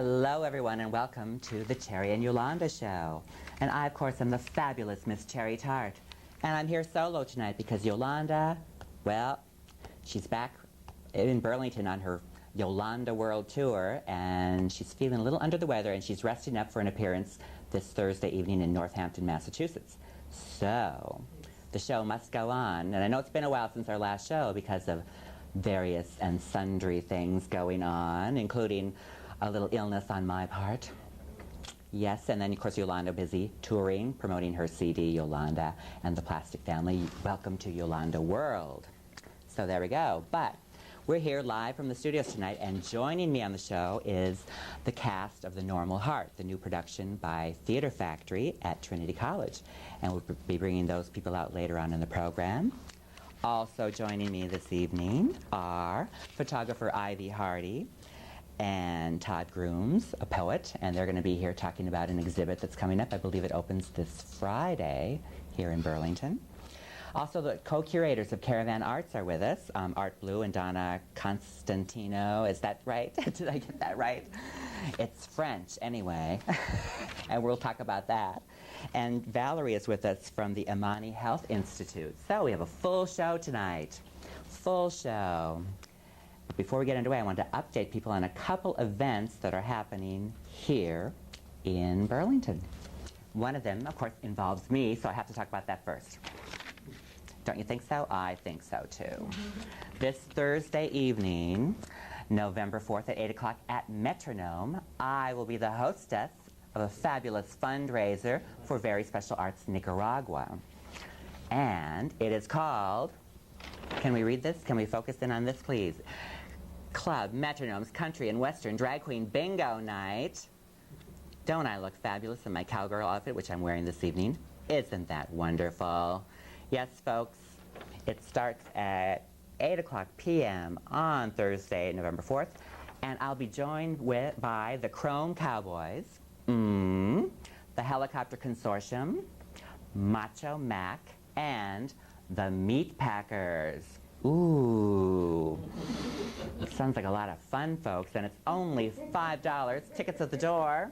Hello, everyone, and welcome to the Cherie and Yolanda show. And I, of course, am the fabulous Miss Cherie Tartt. And I'm here solo tonight because Yolanda, well, she's back in Burlington on her Yolanda World Tour, and she's feeling a little under the weather, and she's resting up for an appearance this Thursday evening in Northampton, Massachusetts. So, the show must go on. And I know it's been a while since our last show because of various and sundry things going on, including a little illness on my part. Yes, and then, of course, Yolanda busy touring, promoting her CD, Yolanda and the Plastic Family. Welcome to Yolanda World. So there we go. But we're here live from the studios tonight, and joining me on the show is the cast of The Normal Heart, the new production by Theater Factory at Trinity College. And we'll be bringing those people out later on in the program. Also joining me this evening are photographer Ivey Hardy and Todd Grooms, a poet, and they're going to be here talking about an exhibit that's coming up. I believe it opens this Friday here in Burlington. Also, the co-curators of Caravan Arts are with us, Art Blue and Donna Constantineau. Is that right? Did I get that right? It's French, anyway, and we'll talk about that. And Valerie is with us from the Imani Health Institute. So we have a full show tonight. Full show. Before we get underway, I want to update people on a couple events that are happening here in Burlington. One of them, of course, involves me, so I have to talk about that first. Don't you think so? I think so, too. This Thursday evening, November 4th at 8 o'clock at Metronome, I will be the hostess of a fabulous fundraiser for Very Special Arts Nicaragua. And it is called, can we read this? Can we focus in on this, please? Club Metronome's Country and Western Drag Queen Bingo Night. Don't I look fabulous in my cowgirl outfit, which I'm wearing this evening? Isn't that wonderful? Yes, folks, it starts at 8 o'clock p.m. on Thursday, November 4th, and I'll be joined by the Chrome Cowboys, the Helicopter Consortium, Macho Mac, and the Meat Packers. Ooh. Sounds like a lot of fun, folks, and it's only $5. Tickets at the door.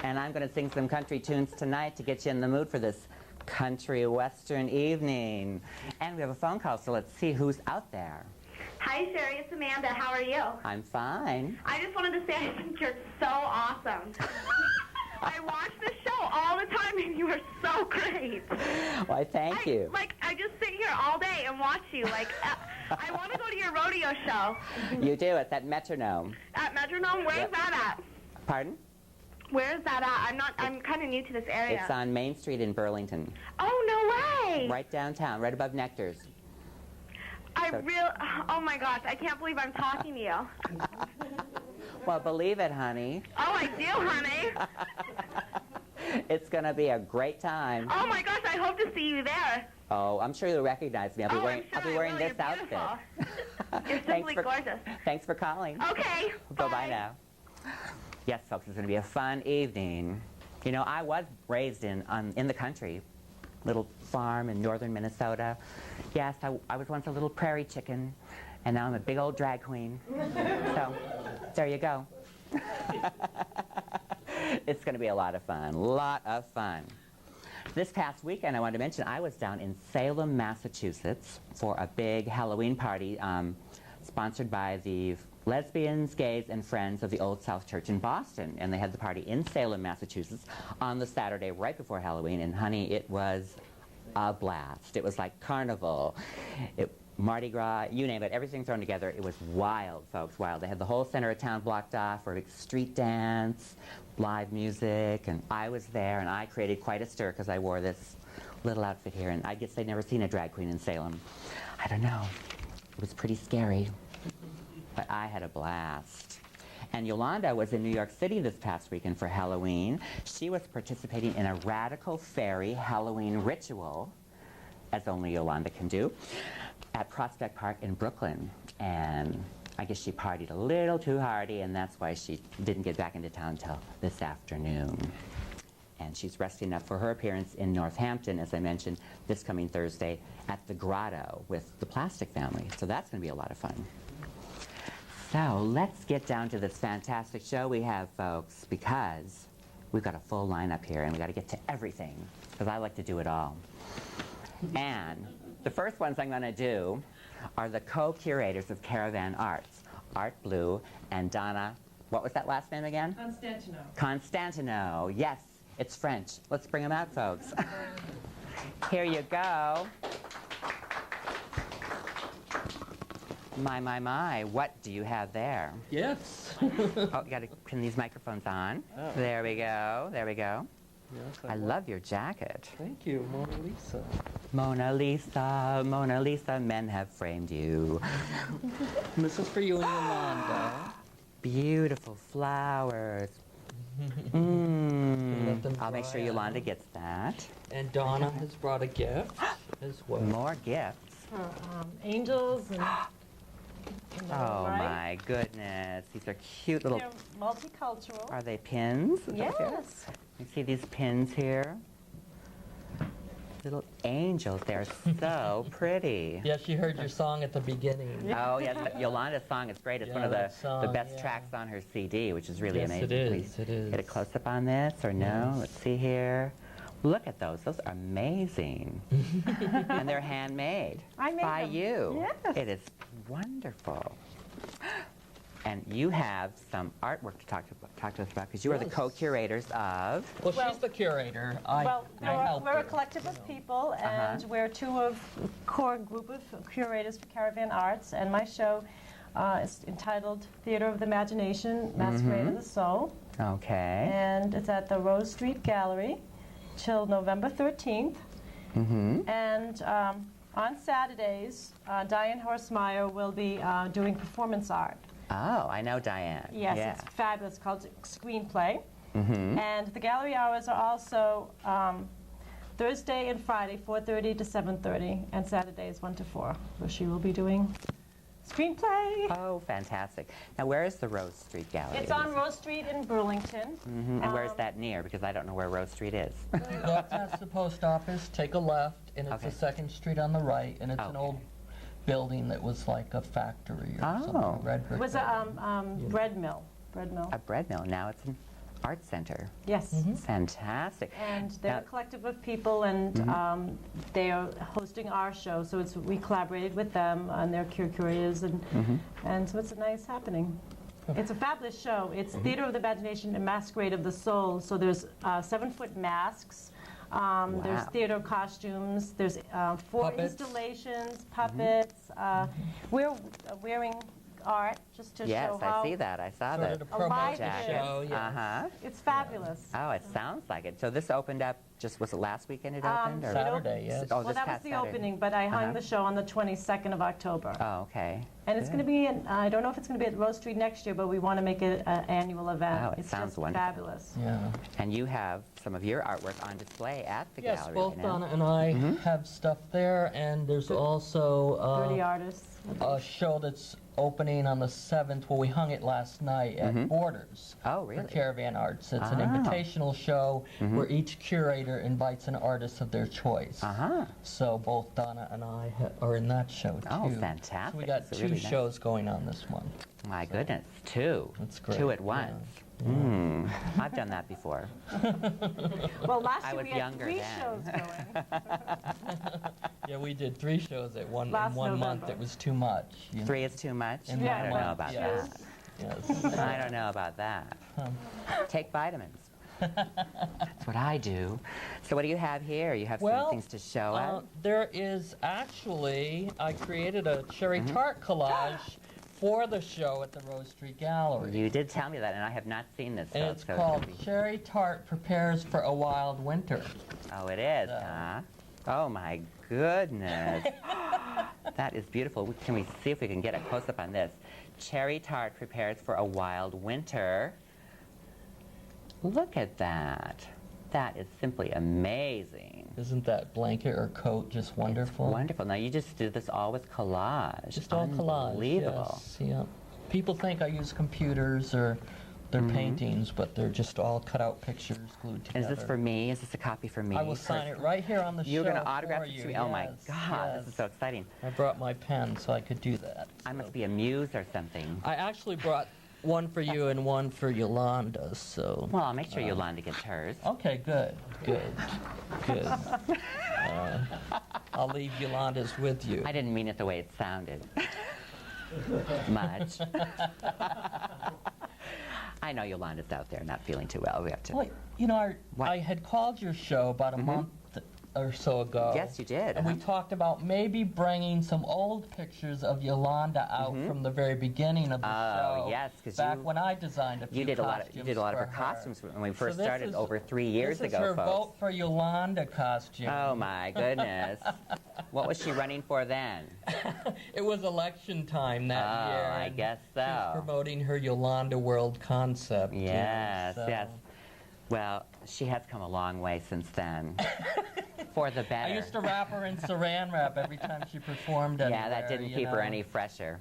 And I'm going to sing some country tunes tonight to get you in the mood for this country western evening. And we have a phone call, so let's see who's out there. Hi, Cherie. It's Amanda. How are you? I'm fine. I just wanted to say I think you're so awesome. I watch this show all the time, and you are so great. Why, thank you. I just sit here all day and watch you. I want to go to your rodeo show. You do. It's at Metronome. At Metronome? Where's that at? Pardon? Where's that at? I'm kind of new to this area. It's on Main Street in Burlington. Oh, no way. Right downtown, right above Nectar's. Oh my gosh, I can't believe I'm talking to you. Well, believe it, honey. Oh, I do, honey. It's going to be a great time. Oh my gosh, I hope to see you there. Oh, I'm sure you'll recognize me. I'll be wearing this outfit. You're simply gorgeous. Thanks for calling. Okay. Bye-bye now. Yes, folks, it's going to be a fun evening. You know, I was raised in the country, little farm in northern Minnesota. Yes, I was once a little prairie chicken, and now I'm a big old drag queen. So, there you go. It's going to be a lot of fun. Lot of fun. This past weekend, I wanted to mention, I was down in Salem, Massachusetts for a big Halloween party sponsored by the Lesbians, Gays, and Friends of the Old South Church in Boston. And they had the party in Salem, Massachusetts on the Saturday right before Halloween. And honey, it was a blast. It was like carnival. Mardi Gras, you name it, everything thrown together. It was wild, folks, wild. They had the whole center of town blocked off for a street dance, live music, and I was there, and I created quite a stir because I wore this little outfit here, and I guess they'd never seen a drag queen in Salem. I don't know. It was pretty scary, but I had a blast. And Yolanda was in New York City this past weekend for Halloween. She was participating in a radical fairy Halloween ritual, as only Yolanda can do, at Prospect Park in Brooklyn. And I guess she partied a little too hardy, and that's why she didn't get back into town until this afternoon. And she's resting up for her appearance in Northampton, as I mentioned, this coming Thursday at the Grotto with the Plastic Family. So that's going to be a lot of fun. So let's get down to this fantastic show we have, folks, because we've got a full lineup here and we've got to get to everything, because I like to do it all. And the first ones I'm going to do are the co-curators of Caravan Arts, Art Blue and Donna. What was that last name again? Constantineau. Constantineau. Yes, it's French. Let's bring them out, folks. Here you go. My, what do you have there? Yes. Oh, you got to pin these microphones on. Oh. There we go, there we go. Yes, I love your jacket. Thank you, Mona Lisa. Mona Lisa, Mona Lisa, men have framed you. This is for you and Yolanda. Beautiful flowers. Let them I'll make dry sure Yolanda out. gets that. And Donna has brought a gift as well. More gifts. For angels and Oh right? my goodness. These are cute little, They're multicultural. are they pins? Is that what they are? Yes. You see these pins here? Little angels, they're so pretty. Yeah, she heard your song at the beginning. Oh yes, but Yolanda's song is great. It's Yeah, one of the that song, best yeah. tracks on her CD, which is really Yes, amazing. it Can is, we it is. Get a close-up on this, or no? Yes. Let's see here. Look at those. Those are amazing. And they're handmade I made by them. you. Yes. It is wonderful. And you have some artwork to talk to us about, because you are the Yes. co-curators of... Well, Well- she's the curator. Well, I helped we're a her, collective of people, Uh-huh. and we're two core group of curators for Caravan Arts, and my show is entitled Theater of the Imagination, Masquerade of the Soul, Okay. and it's at the Rose Street Gallery till November 13th. And on Saturdays, Diane Horsemeyer will be doing performance art. Oh, I know Diane. Yes, Yeah. it's fabulous, called Screenplay. And the gallery hours are also Thursday and Friday, 4:30 to 7:30, and Saturdays 1 to 4, where she will be doing Screenplay. Oh, fantastic. Now, where is the Rose Street Gallery? It's on Rose Street in Burlington. And where's that near? Because I don't know where Rose Street is. Go past the post office, take a left, and it's Okay. the second street on the right, and it's an Okay. old building that was like a factory or Oh. something. Red brick It was building. a bread mill. Bread mill. A bread mill. Now it's an art center. Yes. Fantastic. And they're Now- a collective of people, and they are hosting our show. So we collaborated with them, and they're curators, and so it's a nice happening. It's a fabulous show. It's Theater of the Imagination and Masquerade of the Soul. So there's 7-foot masks. There's Wow. theater costumes. There's 4 Puppets. installations, puppets. We're wearing art just to Yes, show how I see that. I saw Sort that. of to A promote live the show. show, yes. Uh-huh. it's fabulous. Oh, it sounds like it. So this opened up, was it last weekend it opened? Or? Saturday, yes. Oh, Well, this that was past the Saturday. opening, but I hung Uh-huh. the show on the 22nd of October. Oh, okay. And it's going to be, I don't know if it's going to be at Rose Street next year, but we want to make it an annual event. Oh, it It's sounds just wonderful. fabulous. Yeah. And you have some of your artwork on display at the Yes, gallery both right now. Donna and I have stuff there, and there's also 30 artists. a show that's opening on the 7th. Well, we hung it last night at Borders Oh, for really? Caravan Arts. It's an Ah. invitational show where each curator invites an artist of their choice. Uh-huh. So both Donna and I are in that show too. Oh, fantastic. So we got So 2 really nice. shows going on this one. My goodness, 2. That's great. 2 at once. I've done that before. Well, last I year was we had younger 3 then. shows going. Yeah, we did 3 shows at in Last one month. November. It was too much. You know? 3 is too much? In Yeah, I don't well, know about yes. that. Yes. I don't know about that. Take vitamins. That's what I do. So what do you have here? You have some things to show us? There is actually, I created a Cherie Tartt collage for the show at the Rose Street Gallery. You did tell me that, and I have not seen this. And so it's so called gonna be- Cherie Tartt Prepares for a Wild Winter. Oh, it is, huh? Oh, my goodness. That is beautiful. Can we see if we can get a close-up on this? Cherie Tartt prepares for a wild winter. Look at that. That is simply amazing. Isn't that blanket or coat just wonderful? Wonderful. Now, you just did this all with collage. Just all collage. Unbelievable. Yes, yeah. People think I use computers or They're paintings, but they're just all cut-out pictures glued together. Is this for me? Is this a copy for me? I will sign it right here on the show. You're going to autograph for it you. to me? Oh my Yes, God, yes. this is so exciting. I brought my pen so I could do that. I must be a muse or something. I actually brought one for you and one for Yolanda, so... Well, I'll make sure Yolanda gets hers. Okay, good. I'll leave Yolanda's with you. I didn't mean it the way it sounded. Much. I know Yolanda's out there not feeling too well. We have to... Well, you know, What? I had called your show about a month or so ago. Yes, you did. And we talked about maybe bringing some old pictures of Yolanda out from the very beginning of the show. Oh, yes, because back when I designed a few you did a lot of for her costumes when we first this started is- over 3 years This is ago, her folks. vote for Yolanda costume. Oh my goodness. What was she running for then? It was election time that year. I and guess She was so. promoting her Yolanda World concept. Yes, so- yes. Well, she has come a long way since then. For the better. I used to wrap her in saran wrap every time she performed anywhere. Yeah, that didn't you keep her know. any fresher.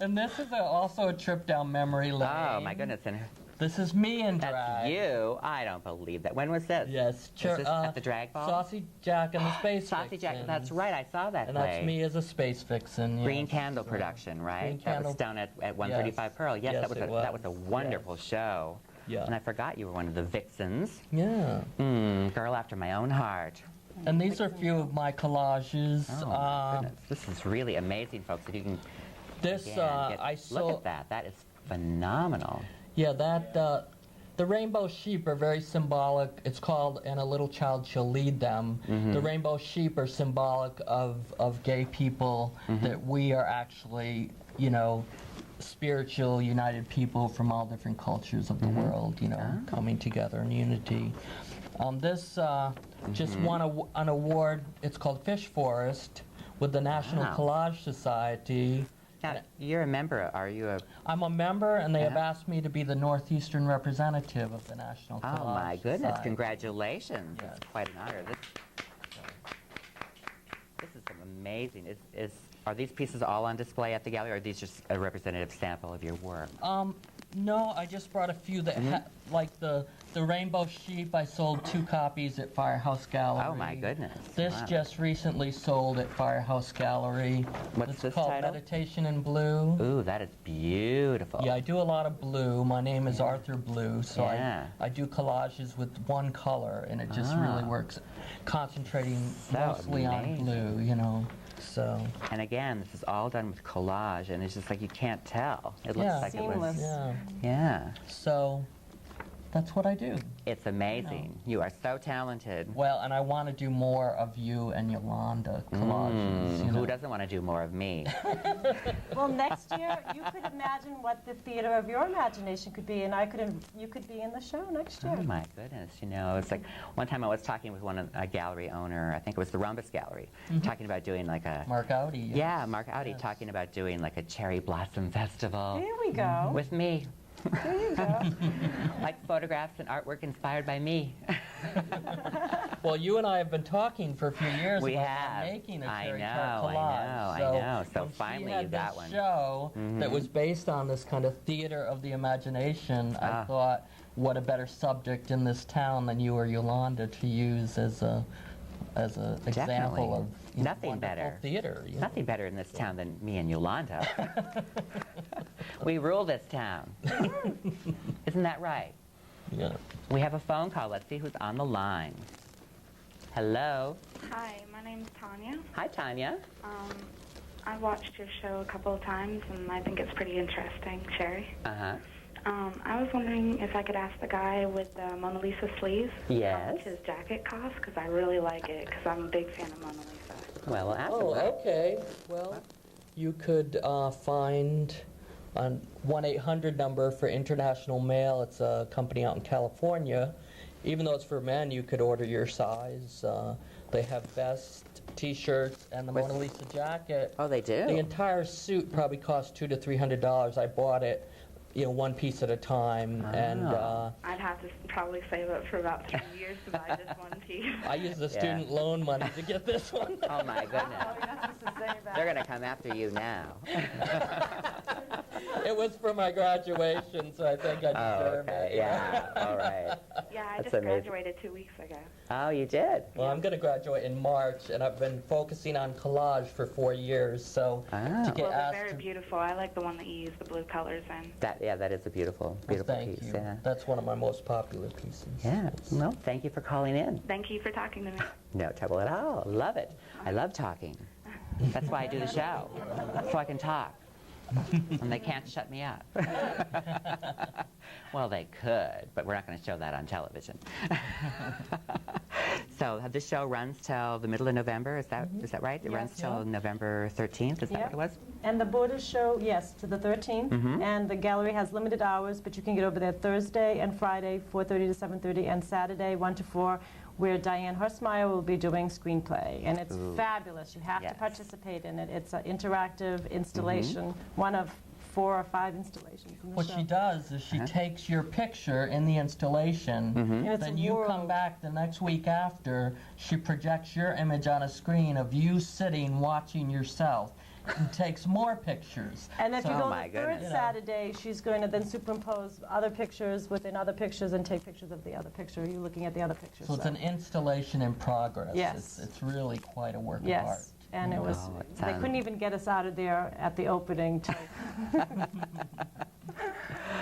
And this is also a trip down memory lane. Oh my goodness, and This is me in drag. that's you. I don't believe that. When was this? Yes. Was this at the drag ball? Saucy Jack and the Space Saucy Jack, Vixens. that's right, I saw that And play. that's me as a space vixen. Green yes. Candle production, right? Green That was Candle- down at 135 Pearl. Yes, Yes, that it was a was. wonderful show. Yeah. And I forgot you were one of the vixens. Yeah. Girl after my own heart. And these are a few of my collages. Oh my goodness, this is really amazing, folks. If you can This again, I look saw. at that. That is phenomenal. Yeah, that the rainbow sheep are very symbolic. It's called "And a Little Child Shall Lead Them." The rainbow sheep are symbolic of gay people, that we are actually, you know, spiritual, united people from all different cultures of the world, you know, coming together in unity. This just won an award. It's called Fish Forest with the National Wow. Collage Society. Now, you're a member. Are you a... I'm a member, and they have Yeah. asked me to be the Northeastern representative of the National Collage Oh, my goodness. Society. Congratulations. Yes. It's quite an honor. This is amazing. Are these pieces all on display at the gallery, or are these just a representative sample of your work? No, I just brought a few that like the rainbow sheep. I sold 2 copies at Firehouse Gallery. Oh, my goodness. This Wow. just recently sold at Firehouse Gallery. What's it's this called title? Meditation in Blue. Ooh, that is beautiful. Yeah, I do a lot of blue. My name is Arthur Blue, so Yeah. I do collages with one color, and it just really works, concentrating So mostly on amazing. blue, you know. So And again, this is all done with collage, and it's just like you can't tell. It looks Yeah. like it was... Seamless. yeah, Yeah. so that's what I do. It's amazing. You are so talented. Well, and I want to do more of you and Yolanda collages. You know? Who doesn't want to do more of me? Well, next year, you could imagine what the theater of your imagination could be, and you could be in the show next year. Oh my goodness, you know, it's like one time I was talking with a gallery owner, I think it was the Rumbus Gallery, talking about doing like a... Mark Audi. yes. Yeah, Mark Audi talking about doing like a cherry blossom festival There we go. with me. There you go. Like photographs and artwork inspired by me. Well, you and I have been talking for a few years We about have. making a I Cherie know, Tartt I collage. know, I know. So when she finally had you got this one. show that was based on this kind of theater of the imagination, I thought, what a better subject in this town than you or Yolanda to use as a example of Nothing wonderful better. theater. You know? Nothing better in this town than me and Yolanda. We rule this town. Isn't that right? Yeah. We have a phone call. Let's see who's on the line. Hello. Hi, my name's Tanya. Hi, Tanya. I watched your show a couple of times, and I think it's pretty interesting, Cherie. Uh-huh. I was wondering if I could ask the guy with the Mona Lisa sleeves how Yes. much his jacket costs, because I really like it, because I'm a big fan of Mona Lisa. Well, we'll ask Oh, him. okay. Well, you could find a 1-800 number for international mail. It's a company out in California. Even though it's for men, you could order your size. They have vests, T-shirts, and the Mona Lisa jacket. Oh, they do? The entire suit probably cost $200 to $300. I bought it one piece at a time. And I'd have to probably save up for about 3 years to buy this one piece. I used the student loan money to get this one. Oh my goodness. Oh, you're not supposed to say that. They're going to come after you now. It was for my graduation, so I think I deserve it. Yeah, all right. Yeah, I That's just amazing. graduated 2 weeks ago. Oh, you did? Well, I'm going to graduate in March, and I've been focusing on collage for 4 years, so to Oh. get Well, they're asked very to... beautiful. I like the one that you use the blue colors in. That is a beautiful, Well, beautiful thank piece. you. Yeah. That's one of my most popular pieces. Yeah. Well, thank you for calling in. Thank you for talking to me. No trouble at all. Love it. I love talking. That's why I do the show, so I can talk. And they can't shut me up. Well, they could, but we're not going to show that on television. So this show runs till the middle of November. Is that right? It Yes. runs till November 13th. Is that what it was? And the border show, yes, to the 13th. Mm-hmm. And the gallery has limited hours, but you can get over there Thursday and Friday, 4:30 to 7:30, and Saturday, 1 to 4, where Diane Horstmeyer will be doing screenplay. And it's Ooh. fabulous. You have Yes. to participate in it. It's an interactive installation, one of 4 or 5 installations in the What show. she does is she takes your picture in the installation, And it's then a you world. come back the next week after, she projects your image on a screen of you sitting watching yourself and takes more pictures. And if you Oh go my the third goodness. Saturday, she's going to then superimpose other pictures within other pictures and take pictures of the other picture. You're looking at the other picture. So it's an installation in progress. Yes. It's really quite a work of art. Yes, and it was, Oh, it they couldn't sounds- even get us out of there at the opening till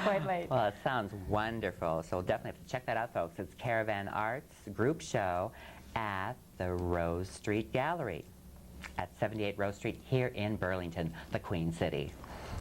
quite late. Well, it sounds wonderful. So we'll definitely have to check that out, folks. It's Caravan Arts group show at the Rose Street Gallery at 78 Rose Street here in Burlington, the Queen City.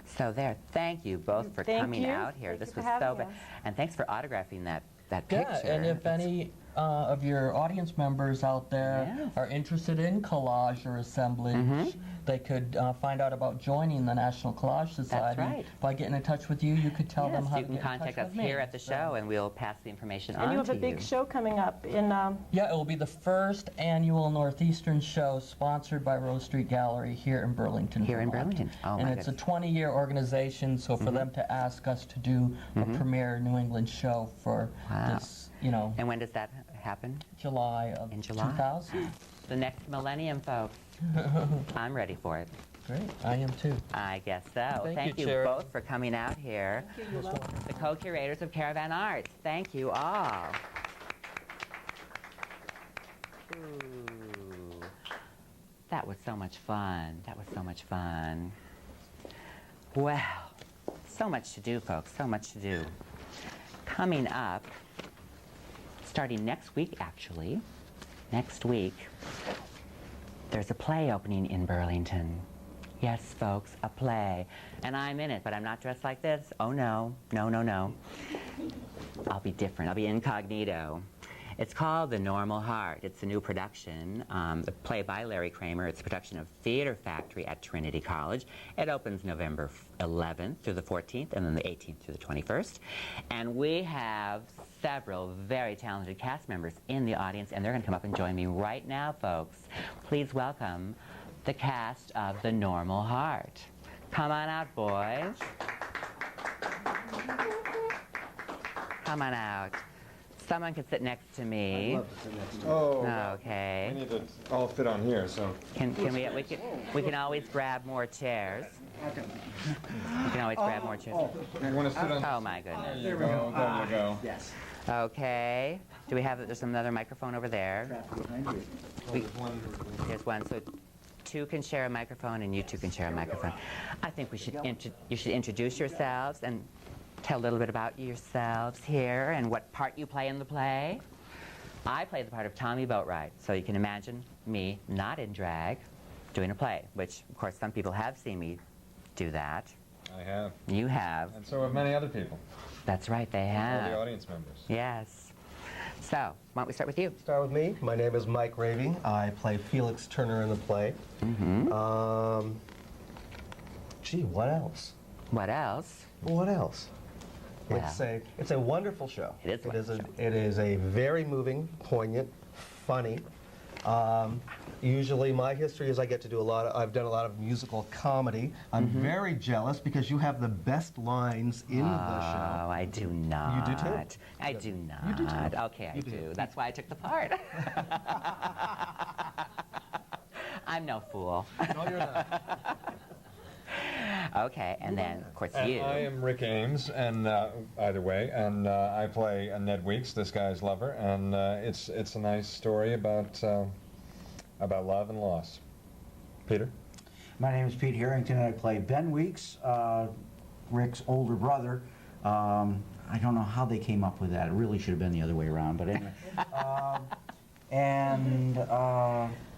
So there, thank you both for Thank coming you. out here. Thank This you for was so having good. us. And thanks for autographing that Yeah, picture. and if any of your audience members out there Yes. are interested in collage or assemblage, they could find out about joining the National Collage Society right. by getting in touch with you. You could tell them Yes, how you to can get in contact touch us with me. here at the So- show, and we'll pass the information And on you have to a big show coming up in, Yeah, it will be the first annual Northeastern show sponsored by Rose Street Gallery here in Burlington, Here in Vermont. Burlington. Oh, and my it's a goodness. 20-year organization, so for them to ask us to do a premier New England show for Wow. this, And when does that happen? July of In July. 2000. The next millennium, folks. I'm ready for it. Great, I am too. I guess so. Thank you, you Cherie. both for coming out here. The co-curators of Caravan Arts. Thank you all. Ooh. That was so much fun. That was so much fun. Well, so much to do, folks. So much to do. Coming up, starting next week, actually, next week, there's a play opening in Burlington. Yes, folks, a play. And I'm in it, but I'm not dressed like this. Oh, no. No, no, no. I'll be different. I'll be incognito. It's called The Normal Heart. It's a new production, a play by Larry Kramer. It's a production of Theater Factory at Trinity College. It opens November 11th through the 14th, and then the 18th through the 21st. And we have several very talented cast members in the audience, and they're going to come up and join me right now, folks. Please welcome the cast of The Normal Heart. Come on out, boys. Come on out. Someone can sit next to me. I'd love to sit next to you. Oh, Okay. we need to all fit on here, so. We can always grab more chairs. We can always grab more chairs. You want to sit on? Oh my goodness. There you go. There you go. Yes. Okay. Do we have? There's another microphone over there. Traffic behind you. There's one. So two can share a microphone, and you two can share a microphone. I think we should. You should introduce yourselves and tell a little bit about yourselves here and what part you play in the play. I play the part of Tommy Boatwright, so you can imagine me not in drag doing a play, which of course some people have seen me do that. I have. You have. And so have many other people. That's right, they All have. the audience members. Yes. So, why don't we start with you? Start with me. My name is Mike Ravy. I play Felix Turner in the play. Gee, what else? What else? What else? Well. It's a wonderful show. It is a wonderful show. It is a very moving, poignant, funny, Usually my history is I get to do I've done a lot of musical comedy. I'm very jealous because you have the best lines in the show. Oh, I do not. You do too? I do not. You do too. Okay, I do. That's why I took the part. I'm no fool. No, you're not. Okay, and then, of course, And you. I am Rick Ames, and either way, and I play Ned Weeks, this guy's lover, and it's a nice story about love and loss. Peter? My name is Pete Harrington, and I play Ben Weeks, Rick's older brother. I don't know how they came up with that. It really should have been the other way around, but anyway.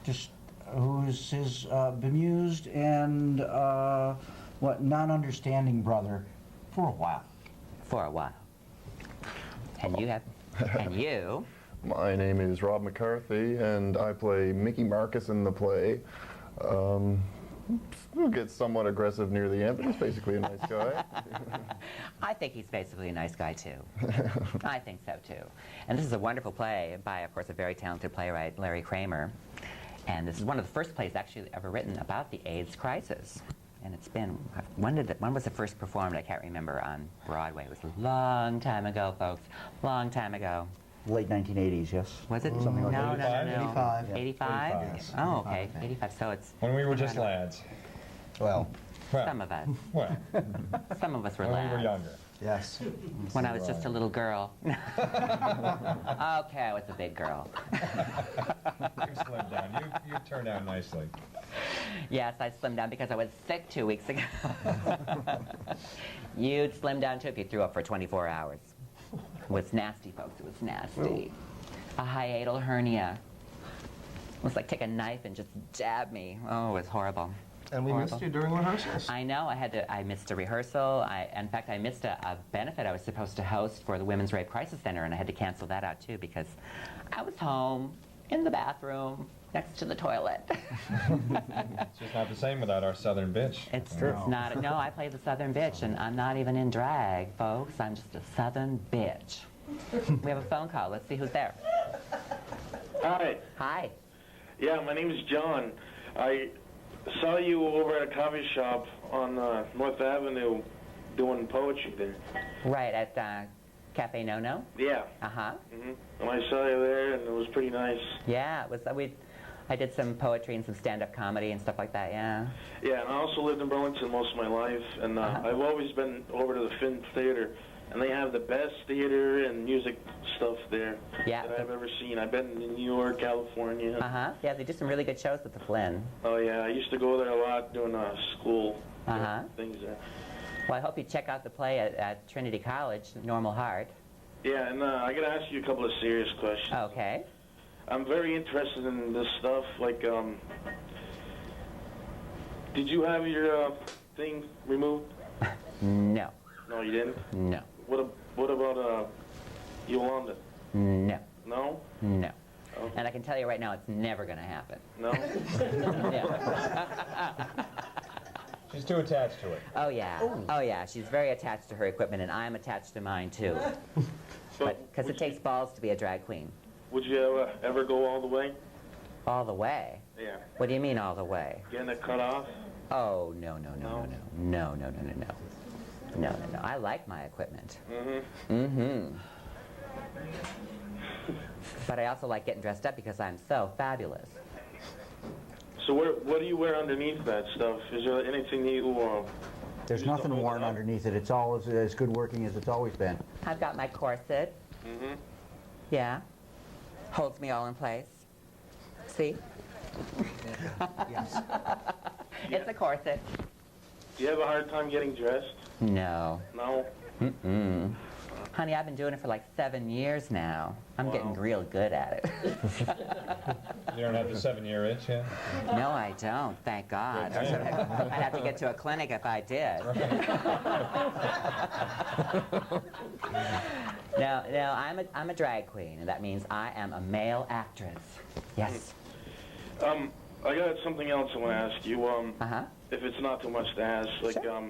Just who's his bemused and non-understanding brother for a while. For a while. And you have, and you. My name is Rob McCarthy, and I play Mickey Marcus in the play. Who gets somewhat aggressive near the end, but he's basically a nice guy. I think he's basically a nice guy, too. I think so, too. And this is a wonderful play by, of course, a very talented playwright, Larry Kramer. And this is one of the first plays actually ever written about the AIDS crisis. And it's been, when was it first performed? I can't remember, on Broadway. It was a long time ago, folks. Long time ago. Late 1980s, yes. Was it? Something like no, that. no, no, no. 85. Yeah. 85? 85. Oh, okay. 85. So it's When we were just lads. Well, some of us. Well, Some of us were when we lads. were younger. yes. When I was just a little girl. Okay, I was a big girl. You slimmed down. You turned out nicely. Yes, I slimmed down because I was sick 2 weeks ago. You'd slim down too if you threw up for 24 hours. It was nasty, folks. It was nasty. A hiatal hernia. It was like take a knife and just jab me. Oh, it was horrible. And we Horrible. missed you during rehearsals. I know. I missed a rehearsal. In fact, I missed a benefit I was supposed to host for the Women's Rape Crisis Center, and I had to cancel that out too because I was home in the bathroom next to the toilet. It's just not the same without our southern bitch. It's not. No, I play the Southern bitch, and I'm not even in drag, folks. I'm just a Southern bitch. We have a phone call. Let's see who's there. Hi. Hi. Yeah, my name is John. I saw you over at a coffee shop on North Avenue doing poetry there. Right at Cafe No No. Yeah. Uh-huh. And I saw you there, and it was pretty nice. Yeah, it was. I did some poetry and some stand-up comedy and stuff like that. Yeah. Yeah, and I also lived in Burlington most of my life, and I've always been over to the Finn Theater, and they have the best theater and music stuff there Yeah. that I've ever seen. I've been in New York, California. Uh-huh. Yeah, they do some really good shows at the Flynn. Oh yeah, I used to go there a lot doing school things there. Well, I hope you check out the play at Trinity College, Normal Heart. Yeah, and I gotta ask you a couple of serious questions. Okay. I'm very interested in this stuff. Like, did you have your thing removed? No. No, you didn't. No. What about Yolanda? No. No. No. Okay. And I can tell you right now, it's never going to happen. No. Yeah. She's too attached to it. Oh yeah. Oh yeah. She's very attached to her equipment, and I'm attached to mine too. Because it takes balls to be a drag queen. Would you ever go all the way? All the way. Yeah. What do you mean all the way? Getting it cut off? Oh no no no no no no no no no no no no. I like my equipment. But I also like getting dressed up because I'm so fabulous. So what do you wear underneath that stuff? Is there anything you There's Just to nothing hold worn it up. underneath it. It's all as good working as it's always been. I've got my corset. Yeah. Holds me all in place. See? Yes. It's a corset. do you have a hard time getting dressed? No. No. Mm-mm. Honey, I've been doing it for like 7 years now. I'm getting real good at it. You don't have the 7-year itch yet? No, I don't, thank God. I'd have to get to a clinic if I did. No, I'm a drag queen, and that means I am a male actress. Yes. I got something else I want to ask you. Uh-huh. If it's not too much to ask, like, Sure.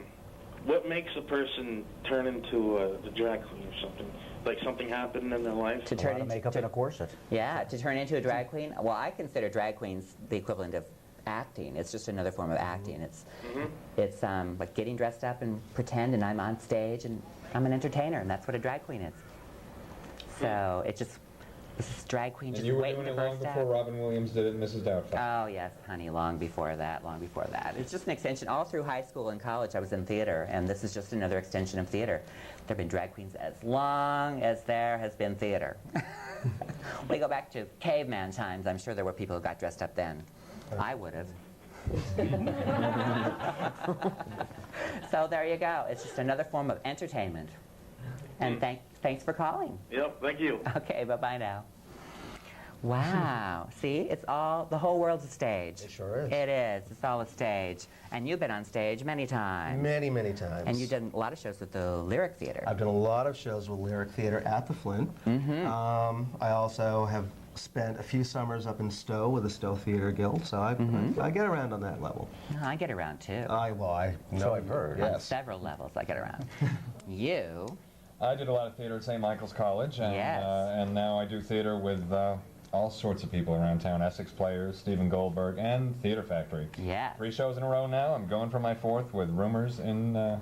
what makes a person turn into the drag queen or something? Like something happened in their life? To turn into makeup and a corset. Yeah, to turn into a drag queen. Well, I consider drag queens the equivalent of acting. It's just another form of acting. It's like getting dressed up and pretend, and I'm on stage and I'm an entertainer, and that's what a drag queen is. So it just, this drag queen just waiting to burst out. And you were doing it long before Robin Williams did it in Mrs. Doubtfire. Oh yes, honey, long before that, long before that. It's just an extension. All through high school and college I was in theater, and this is just another extension of theater. There have been drag queens as long as there has been theater. We go back to caveman times. I'm sure there were people who got dressed up then. I would have. So there you go. It's just another form of entertainment. And thanks for calling. Yep, thank you. Okay, bye-bye now. Wow. See, it's all, the whole world's a stage. It sure is. It is. It's all a stage. And you've been on stage many times. Many, many times. And you've done a lot of shows with the Lyric Theater. I've done a lot of shows with Lyric Theater at the Flint. I also have spent a few summers up in Stowe with the Stowe Theater Guild, so I get around on that level. I get around too. I know I've heard. On Yes. several levels I get around. You? I did a lot of theater at St. Michael's College, and, Yes. And now I do theater with all sorts of people around town. Essex Players, Stephen Goldberg, and Theater Factory. Yeah. 3 shows in a row now. I'm going for my 4th with Rumors in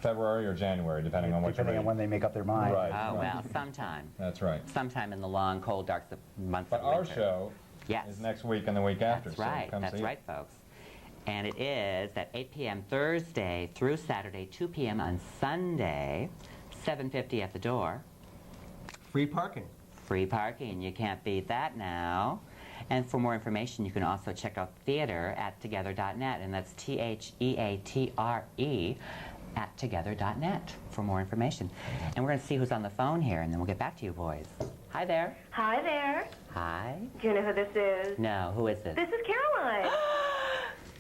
February or January, depending on what you're Depending on when they make up their mind. Right. Oh, well, sometime. That's right. Sometime in the long, cold, dark months But of our winter. show Yes. is next week and the week after. That's so right. come That's see right, folks. And it is at 8 p.m. Thursday through Saturday, 2 p.m. on Sunday, $7.50 at the door. Free parking. Free parking. You can't beat that now. And for more information, you can also check out theater at together.net, and that's THEATRE at together.net for more information. And we're going to see who's on the phone here, and then we'll get back to you boys. Hi there. Hi there. Hi. Do you know who this is? No, who is this? This is Caroline.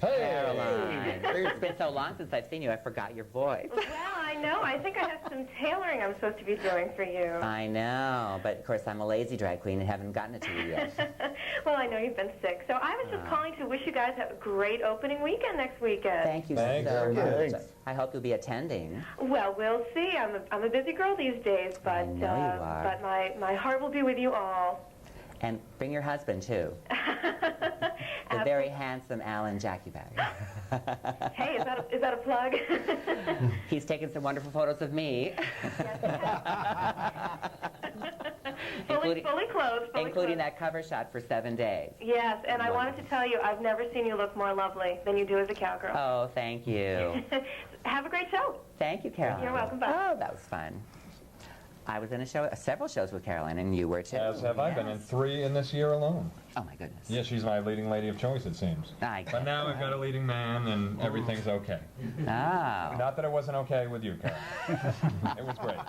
Caroline. It's been so long since I've seen you, I forgot your voice. Well, I know. I think I have some tailoring I'm supposed to be doing for you. I know, but of course I'm a lazy drag queen and haven't gotten it to you yet. Well, I know you've been sick, so I was just calling to wish you guys a great opening weekend next weekend. Thank you Thanks. so much. Thanks. I hope you'll be attending. Well, we'll see. I'm a busy girl these days, but I know you are. but my heart will be with you all. And bring your husband, too. The very handsome Alan Jackie Bag. Hey, is that a plug? He's taken some wonderful photos of me. fully clothed. Including that cover shot for 7 days. Yes, and I wanted to tell you, I've never seen you look more lovely than you do as a cowgirl. Oh, thank you. Have a great show. Thank you, Caroline. You're welcome. Bye. Oh, that was fun. I was in several shows with Caroline, and you were too. As have I been in 3 in this year alone. Oh my goodness. Yeah, she's my leading lady of choice, it seems. But now I've got a leading man, and everything's okay. Oh. Not that it wasn't okay with you, Carol. It was great.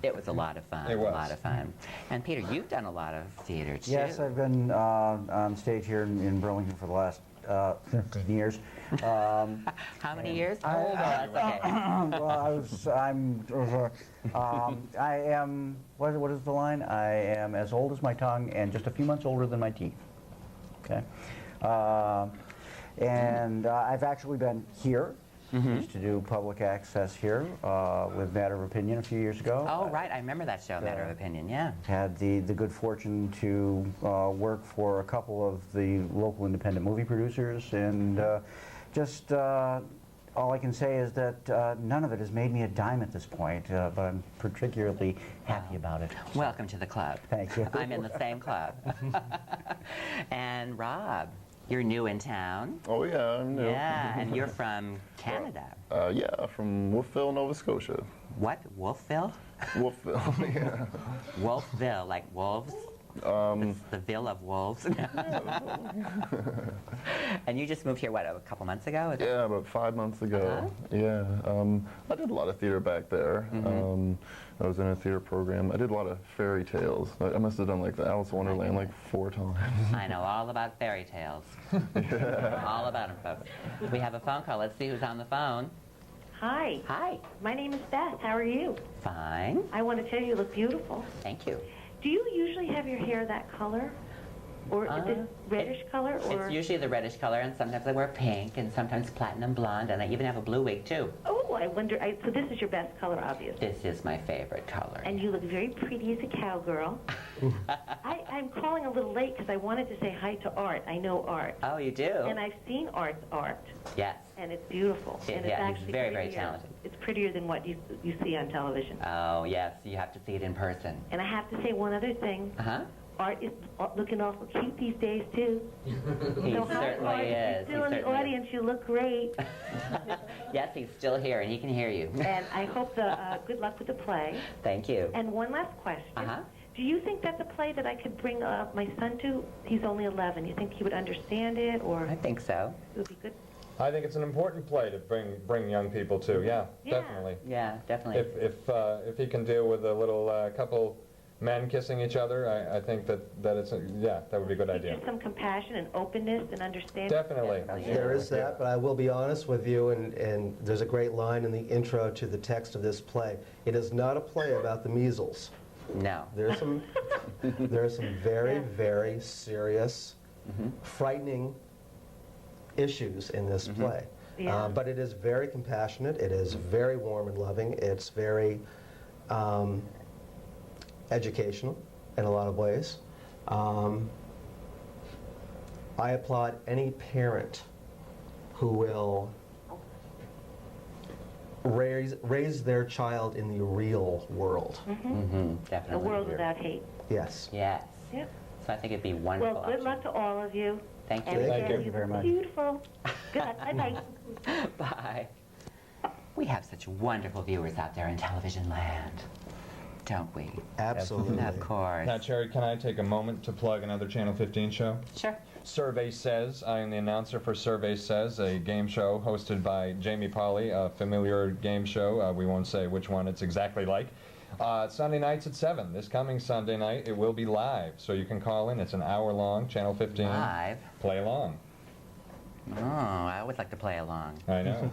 It was a lot of fun. It was. A lot of fun. And Peter, you've done a lot of theater too. Yes, I've been on stage here in Burlington for the last 15 years. How many years? Hold on. Okay. Well, I am, what is the line? I am as old as my tongue and just a few months older than my teeth. Okay. And I've actually been here. Used to do public access here with Matter of Opinion a few years ago. Oh, right. I remember that show, Matter of Opinion, yeah. Had the good fortune to work for a couple of the local independent movie producers, and just all I can say is that none of it has made me a dime at this point, but I'm particularly happy about it. Welcome to the club. Thank you. I'm in the same club. And Rob, you're new in town. Oh, yeah, I'm new. Yeah, and you're from Canada. Yeah, from Wolfville, Nova Scotia. What? Wolfville? Wolfville, yeah. Wolfville, like wolves? The Ville of Wolves? And you just moved here, what, a couple months ago? Yeah, about 5 months ago. Yeah, I did a lot of theater back there. I was in a theater program. I did a lot of fairy tales. I must have done like the Alice in Wonderland like 4 times. I know all about fairy tales. Yeah. All about them, folks. We have a phone call. Let's see who's on the phone. Hi. Hi. My name is Beth. How are you? Fine. I want to tell you look beautiful. Thank you. Do you usually have your hair that color? Or is it reddish color? Or? It's usually the reddish color, and sometimes I wear pink, and sometimes platinum blonde, and I even have a blue wig, too. Oh, I wonder. So this is your best color, obviously. This is my favorite color. And you look very pretty as a cowgirl. I'm calling a little late because I wanted to say hi to Art. I know Art. Oh, you do? And I've seen Art's art. Yes. And it's beautiful. And it's yeah, actually he's very, prettier. very talented. It's prettier than what you see on television. Oh, yes, you have to see it in person. And I have to say one other thing. Uh-huh. Art is looking awful cute these days, too. He So hi, certainly Art. is. If you're still in the audience, you look great. Yes, he's still here, and he can hear you. And I hope good luck with the play. Thank you. And one last question. Uh-huh. Do you think that's a play that I could bring my son to? He's only 11. You think he would understand it, or? I think so. It would be good. I think it's an important play to bring young people to. Yeah, Yeah. definitely. Yeah, definitely. If he can deal with a little couple men kissing each other, I think that it's that would be a good idea. Just some compassion and openness and understanding. Definitely. There is that, but I will be honest with you, and there's a great line in the intro to the text of this play. It is not a play about the measles. No. There are some very, very serious, frightening issues in this play. Yeah. But it is very compassionate. It is very warm and loving. It's very educational in a lot of ways. I applaud any parent who will raise their child in the real world. Definitely. A world without hate. Yes. Yes. Yep. So I think it'd be wonderful. Well, good luck to all of you. Thank you. And Thank again, you. you very look much. beautiful. Good luck. Bye-bye. Bye. We have such wonderful viewers out there in television land, don't we? Absolutely. Of course. Now, Cherie, can I take a moment to plug another Channel 15 show? Sure. Survey Says. I am the announcer for Survey Says, a game show hosted by Jamie Polly, a familiar game show. We won't say which one it's exactly like. Sunday nights at 7. This coming Sunday night, it will be live, so you can call in. It's an hour long, Channel 15. Live? Play along. Oh, I always like to play along. I know.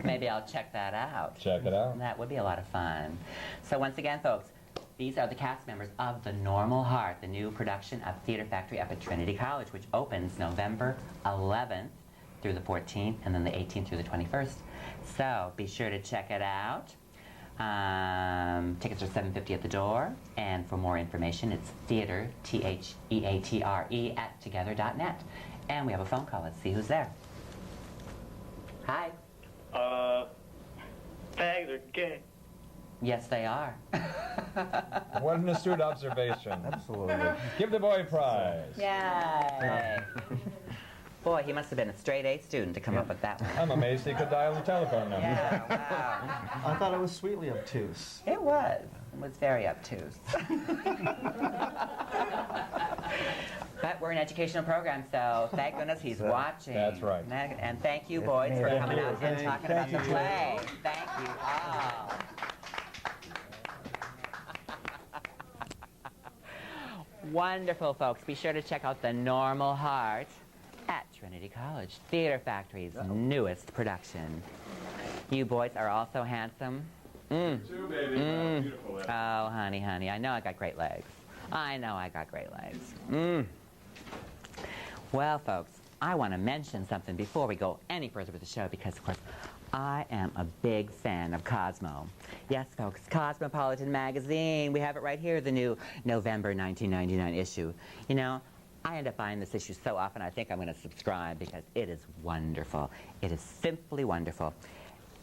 Maybe I'll check that out. Check it out. That would be a lot of fun. So once again, folks, these are the cast members of The Normal Heart, the new production of Theater Factory up at Trinity College, which opens November 11th through the 14th, and then the 18th through the 21st. So be sure to check it out. Tickets are $7.50 at the door, and for more information, it's theater, THEATRE, at together.net. And we have a phone call. Let's see who's there. Hi. Fags are gay. Yes, they are. What an astute observation. Absolutely. Give the boy a prize. Yay. Boy, he must have been a straight A student to come up with that one. I'm amazed he could dial the telephone number. Yeah, wow. I thought it was sweetly obtuse. It was. It was very obtuse. But we're an educational program, so thank goodness he's watching. That's right. And thank you, boys, for coming out and talking about the play. Thank you all. Wonderful, folks. Be sure to check out The Normal Heart at Trinity College, Theater Factory's newest production. You boys are also handsome. You too, baby. Beautiful. Oh, honey, honey, I know I got great legs. I know I got great legs. Well, folks, I want to mention something before we go any further with the show because, of course, I am a big fan of Cosmo. Yes, folks, Cosmopolitan Magazine. We have it right here, the new November 1999 issue. You know, I end up buying this issue so often I think I'm going to subscribe because it is wonderful. It is simply wonderful.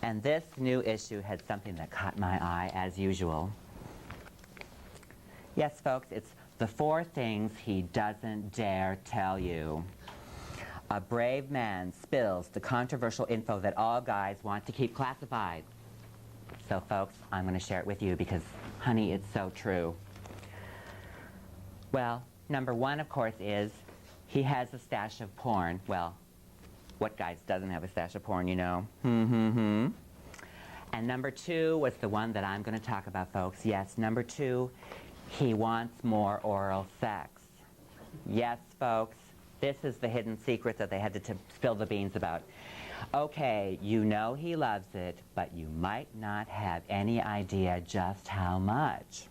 And this new issue had something that caught my eye as usual. Yes, folks, it's the 4 things he doesn't dare tell you. A brave man spills the controversial info that all guys want to keep classified. So, folks, I'm going to share it with you because, honey, it's so true. Well, number 1, of course, is he has a stash of porn. Well, what guys doesn't have a stash of porn, you know? And number 2 was the one that I'm going to talk about, folks. Yes, number 2, he wants more oral sex. Yes, folks, this is the hidden secret that they had to spill the beans about. Okay, you know he loves it, but you might not have any idea just how much.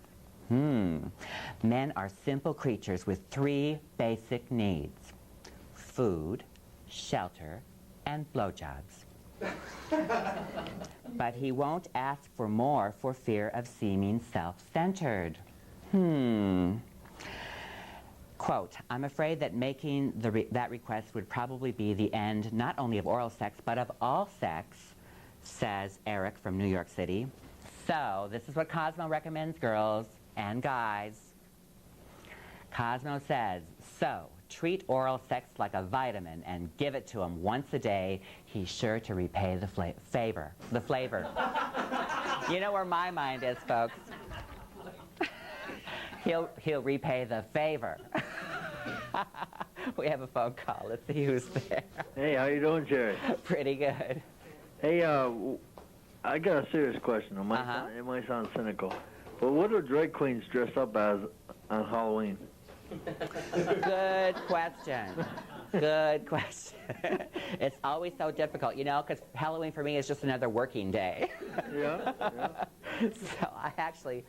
Men are simple creatures with 3 basic needs: food, shelter, and blowjobs. But he won't ask for more for fear of seeming self-centered. Quote, I'm afraid that making that request would probably be the end not only of oral sex, but of all sex, says Eric from New York City. So, this is what Cosmo recommends, girls and guys. Cosmo says, so, treat oral sex like a vitamin and give it to him once a day. He's sure to repay the flavor. You know where my mind is, folks. He'll repay the favor. We have a phone call. Let's see who's there. Hey, how you doing, Cherie? Pretty good. Hey, I got a serious question. It might sound cynical, but what do drag queens dress up as on Halloween? Good question. Good question. It's always so difficult, you know, because Halloween for me is just another working day. Yeah. So I actually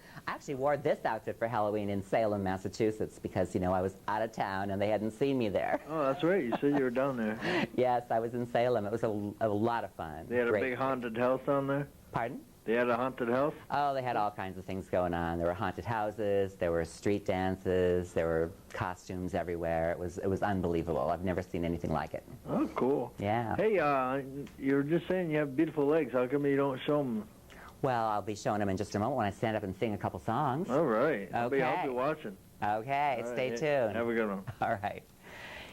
wore this outfit for Halloween in Salem, Massachusetts, because, you know, I was out of town and they hadn't seen me there. Oh, that's right. You said you were down there. Yes, I was in Salem. It was a lot of fun. They had a big haunted house down there? Pardon? They had a haunted house? Oh, they had all kinds of things going on. There were haunted houses, there were street dances, there were costumes everywhere. It was unbelievable. I've never seen anything like it. Oh, cool. Yeah. Hey, you were just saying you have beautiful legs. How come you don't show them? Well, I'll be showing them in just a moment when I stand up and sing a couple songs. All right. Okay. I'll be watching. Okay, All right. stay tuned. Have a good one. All right.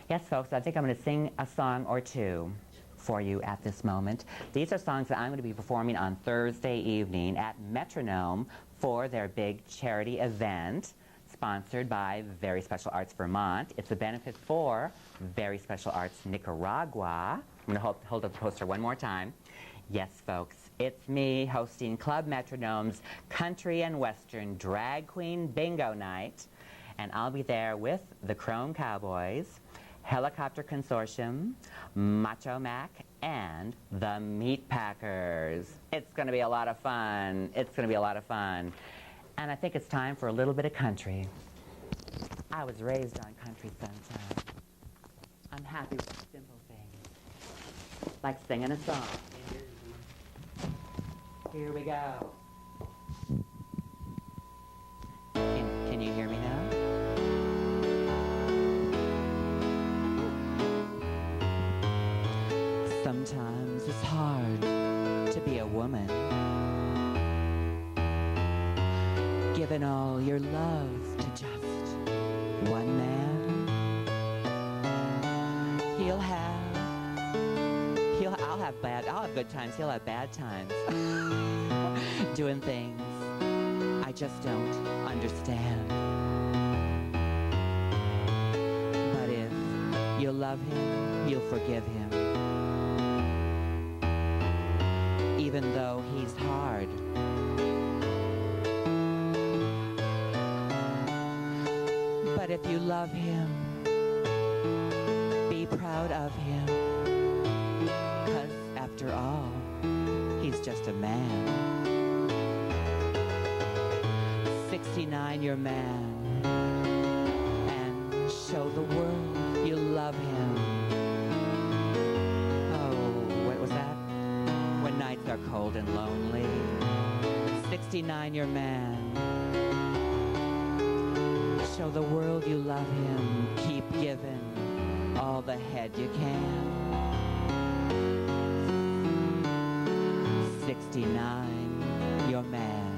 Yes, folks, I think I'm going to sing a song or two for you at this moment. These are songs that I'm going to be performing on Thursday evening at Metronome for their big charity event sponsored by Very Special Arts Vermont. It's a benefit for Very Special Arts Nicaragua. I'm going to hold up the poster one more time. Yes, folks, it's me hosting Club Metronome's Country and Western Drag Queen Bingo Night, and I'll be there with the Chrome Cowboys, Helicopter Consortium, Macho Mac, and the Meat Packers. It's going to be a lot of fun. It's going to be a lot of fun. And I think it's time for a little bit of country. I was raised on country, sunshine. I'm happy with simple things, like singing a song. Here we go. Can you hear me now? Sometimes it's hard to be a woman, giving all your love to just one man. I'll have good times, he'll have bad times. Doing things I just don't understand. But if you love him, you'll forgive him. Even though he's hard. But if you love him, be proud of him. 'Cause after all, he's just a man. 69, your man. And show the world you love him. What was that? When nights are cold and lonely. 69, your man. Show the world you love him. Keep giving all the head you can. 69, your man.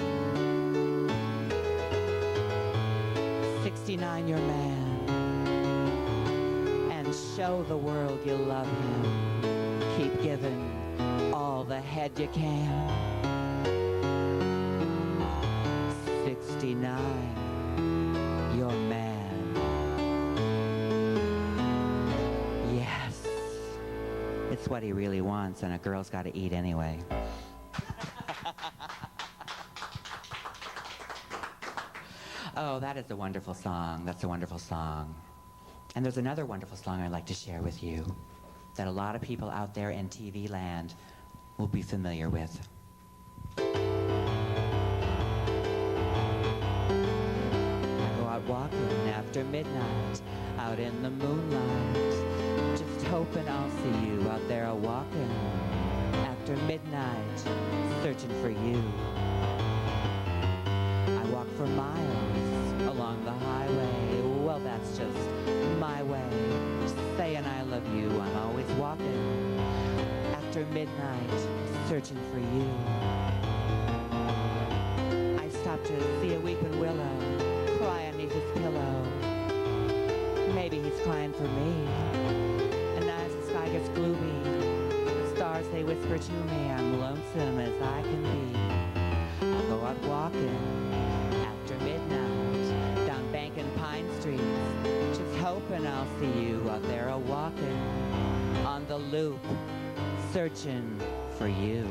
69, your man. And show the world you love him. Keep giving all the head you can. 69, your man. Yes. It's what he really wants, and a girl's got to eat anyway. Oh, that is a wonderful song. That's a wonderful song. And there's another wonderful song I'd like to share with you that a lot of people out there in TV land will be familiar with. after midnight, out in the moonlight. Just hoping I'll see you out there a-walking after midnight, searching for you. I walk for miles along the highway. Well, that's just my way, saying I love you. I'm always walking after midnight, searching for you. I stop to see a weeping willow cry underneath his pillow. Maybe he's crying for me. And as the sky gets gloomy, the stars, they whisper to me, I'm lonesome as I can be. I'll go out walking after midnight, down Bank and Pine Street, just hoping I'll see you out there a-walking on the loop, searching for you.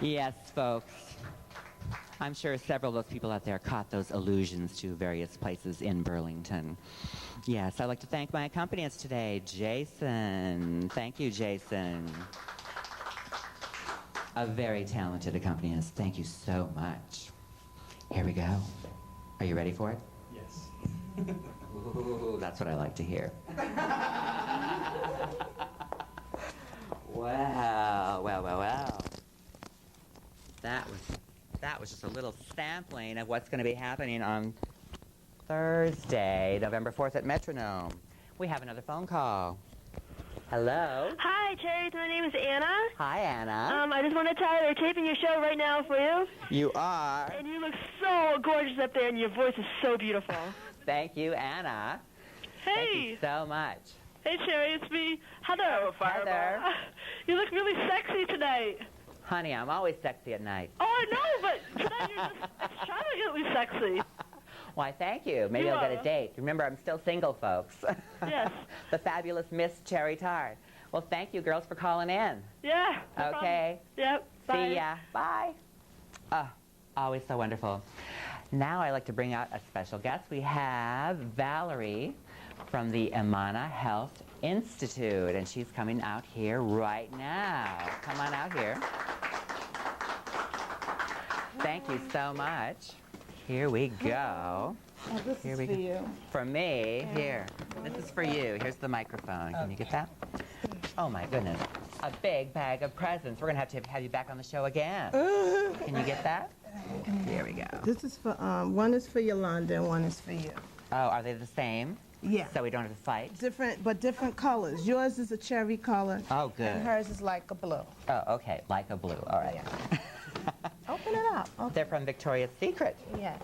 Yes, folks. I'm sure several of those people out there caught those allusions to various places in Burlington. Yes, I'd like to thank my accompanist today, Jason. Thank you, Jason. A very talented accompanist. Thank you so much. Here we go. Are you ready for it? Yes. Ooh, that's what I like to hear. Wow, wow. That was just a little sampling of what's going to be happening on Thursday, November 4th at Metronome. We have another phone call. Hello? Hi, Cherie. My name is Anna. Hi, Anna. I just want to tell you, they're taping your show right now for you. You are? And you look so gorgeous up there, and your voice is so beautiful. Thank you, Anna. Hey. Thank you so much. Hey, Cherie. It's me, Heather. Heather. You look really sexy tonight. Honey, I'm always sexy at night. Oh, I know, but tonight you're just extravagantly sexy. Why, thank you. Maybe I'll get a date. Remember, I'm still single, folks. Yes. The fabulous Miss Cherie Tartt. Well, thank you, girls, for calling in. Yeah. Okay. Yep. Bye. See ya. Bye. Oh, always so wonderful. Now I'd like to bring out a special guest. We have Valerie from the Imana Health Institute, and she's coming out here right now. Come on out here. Thank you so much. Here we go. Oh, this is for you. For me, here. This is for you. Here's the microphone. Can you get that? Oh my goodness. A big bag of presents. We're going to have you back on the show again. Can you get that? Here we go. This is for, one is for Yolanda and one is for you. Oh, are they the same? Yeah. So we don't have to fight? Different colors. Yours is a cherry color. Oh, good. And hers is like a blue. Oh, okay. Like a blue. All right. Yeah. Open it up. Okay. They're from Victoria's Secret. Yes.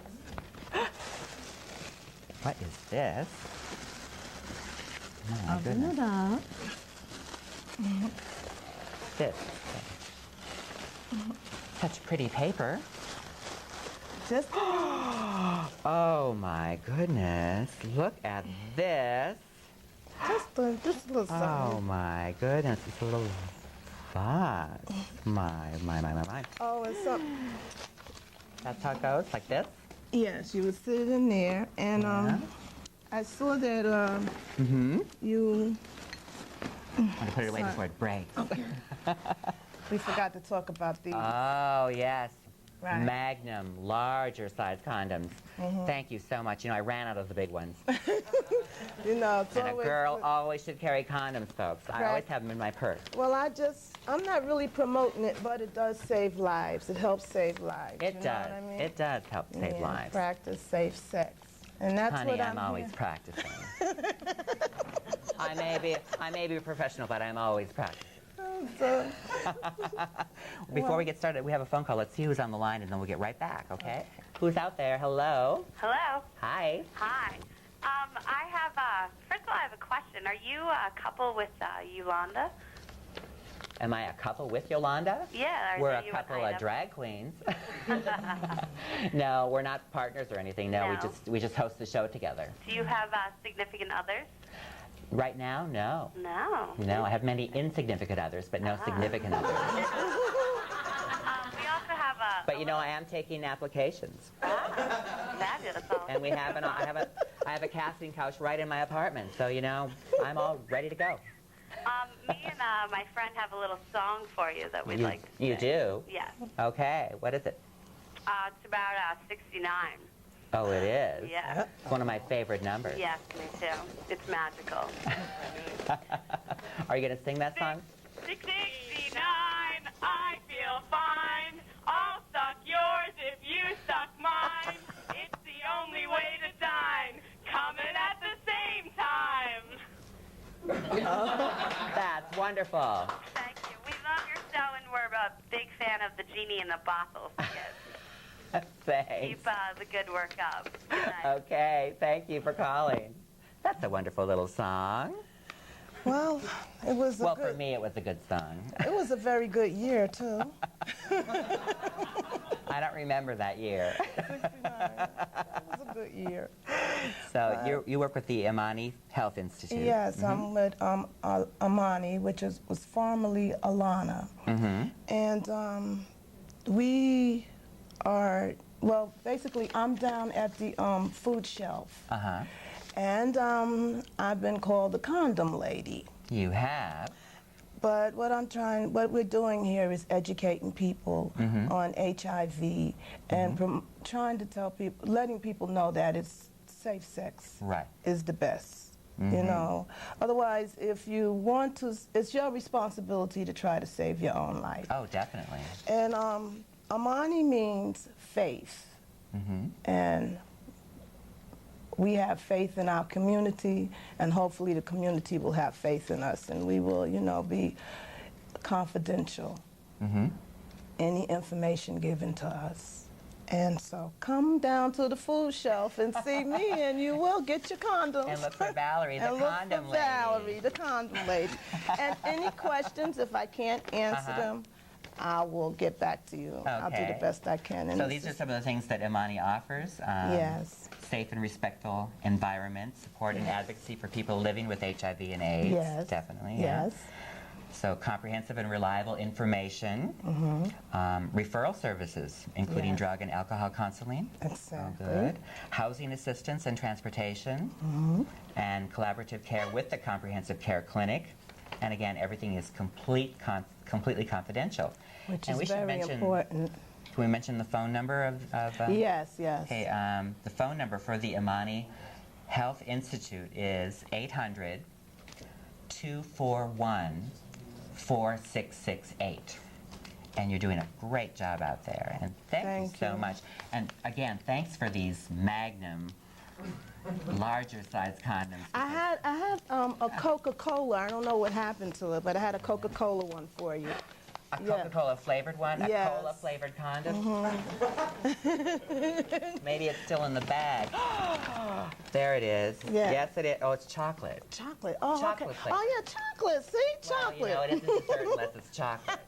What is this? Oh, my Open goodness. it up. This. Such pretty paper. Just Oh my goodness. Look at this. just a little Oh something. my goodness. It's a little vase. My. Oh, it's something. That's how it goes? Like this? Yes, you would sit it in there, and Yeah. I saw that you. I'm going to put it away before it breaks. Okay. We forgot to talk about these. Oh, yes. Right. Magnum, larger size condoms. Thank you so much. You know, I ran out of the big ones. You know, it's And a always girl good. always should carry condoms, folks. I Right. always have them in my purse. Well, I'm not really promoting it, but it does save lives. It helps save lives. It you does. Know what I mean? It does help save Yeah, lives. Practice safe sex. And that's Honey, what I'm always practicing. I may be a professional, but I'm always practicing. So, Before we get started, we have a phone call. Let's see who's on the line, and then we'll get right back, okay? Who's out there? Hello? Hello. Hi. Hi. I have, first of all, I have a question. Are you a couple with Yolanda? Am I a couple with Yolanda? Yeah. We're a couple of drag queens. No, we're not partners or anything. No, No. we just host the show together. Do you have significant others? Right now, no. No. No, I have many insignificant others, but no significant others. We also have a... But you know, I am taking applications. Fabulous. And I have a casting couch right in my apartment, so you know, I'm all ready to go. Me and my friend have a little song for you that we'd like to You sing. do? Yes. Okay, what is it? It's about 69. Oh, it is? Yeah. It's one of my favorite numbers. Yes, me too. It's magical. Are you going to sing that song? 69, I feel fine. I'll suck yours if you suck mine. It's the only way to dine. Coming at the same time. That's wonderful. Thank you. We love your show, and we're a big fan of the Genie and the Bottle skit. Thanks. Keep the good work up. Good night. Okay, thank you for calling. That's a wonderful little song. Well, it was a Well, for me, it was a good song. It was a very good year, too. I don't remember that year. 69. It was a good year. So you work with the Imani Health Institute. Yes, I'm with Imani, which was formerly Alana. And we are, well, basically, I'm down at the food shelf. And I've been called the Condom Lady. You have? But what we're doing here is educating people on HIV and trying to tell people, letting people know that it's safe sex is the best. You know, otherwise, if you want to, it's your responsibility to try to save your own life. Oh, definitely. And Imani means faith, and we have faith in our community, and hopefully the community will have faith in us, and we will, you know, be confidential. Any information given to us. And so come down to the food shelf and see me, and you will get your condoms. And look for Valerie, the and Condom look for Lady. Valerie, the Condom Lady. And any questions, if I can't answer them, I will get back to you. I'll do the best I can. So these are some of the things that Imani offers. Yes. Safe and respectful environment, support and advocacy for people living with HIV and AIDS. Yes. Definitely. Yes. So comprehensive and reliable information, referral services, including drug and alcohol counseling. Exactly. Oh, good. Housing assistance and transportation, and collaborative care with the Comprehensive Care Clinic. And again, everything is completely confidential. Which and is very important. Can we mention the phone number of yes, yes. Okay, the phone number for the Imani Health Institute is 800-241-4668. And you're doing a great job out there. And thank you so much. And again, thanks for these Magnum larger size condoms. I had a Coca-Cola. I don't know what happened to it, but I had a Coca-Cola one for you. A Coca-Cola flavored one? A cola flavored condom? Maybe it's still in the bag. There it is. Yeah. Yes, it is. Oh, it's chocolate. Chocolate. Oh, chocolate okay. flavor. Oh, yeah, chocolate. See, chocolate. Well, you know, it isn't dessert unless it's chocolate.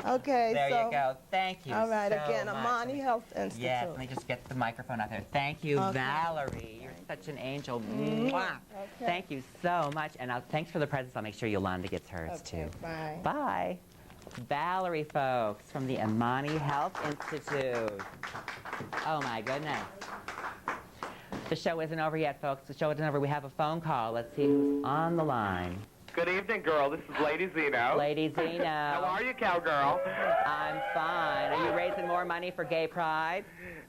Okay, there you go. Thank you. All right, so again, much. Imani Health Institute. Yes, let me just get the microphone out there. Thank you, Valerie. You're such an angel. Mwah. Okay. Thank you so much. And thanks for the presents. I'll make sure Yolanda gets hers too. Bye. Bye. Valerie, folks, from the Imani Health Institute. Oh, my goodness. The show isn't over yet, folks. The show isn't over. We have a phone call. Let's see who's on the line. Good evening, girl. This is Lady Zeno. Lady Zeno. How are you, cowgirl? I'm fine. Are you raising more money for Gay Pride?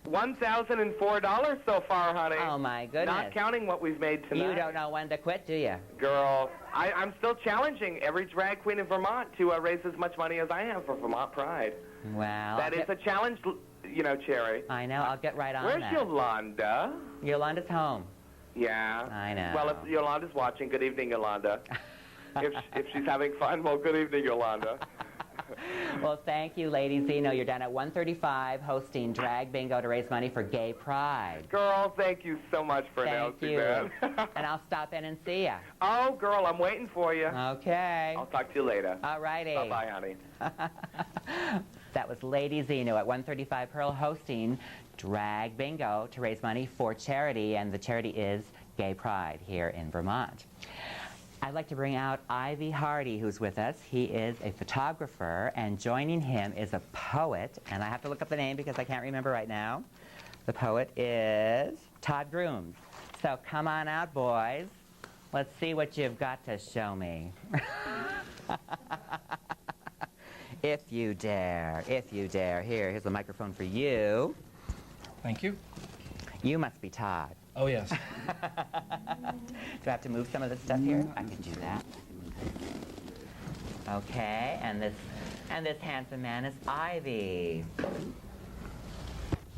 $1,004 so far, honey. Oh, my goodness. Not counting what we've made tonight. You don't know when to quit, do you? Girl, I'm still challenging every drag queen in Vermont to raise as much money as I am for Vermont Pride. Well, that is a challenge, you know, Cherie. I know. I'll get right on Where's that. Yolanda? Yolanda's home. Yeah. I know. Well, if Yolanda's watching, good evening, Yolanda. if she's having fun, well, good evening, Yolanda. Well, thank you, Lady Zeno. You're down at 135 hosting Drag Bingo to raise money for Gay Pride. Girl, thank you so much for announcing that. And I'll stop in and see you. Oh, girl, I'm waiting for you. Okay. I'll talk to you later. All righty. Bye-bye, honey. That was Lady Zeno at 135 Pearl hosting Drag Bingo to raise money for charity, and the charity is Gay Pride here in Vermont. I'd like to bring out Ivey Hardy, who's with us. He is a photographer, and joining him is a poet, and I have to look up the name because I can't remember right now. The poet is Todd Grooms. So come on out, boys. Let's see what you've got to show me. If you dare, if you dare. Here's a microphone for you. Thank you. You must be Todd. Oh, yes. Do I have to move some of this stuff here? I can do that. Okay, and this handsome man is Ivey.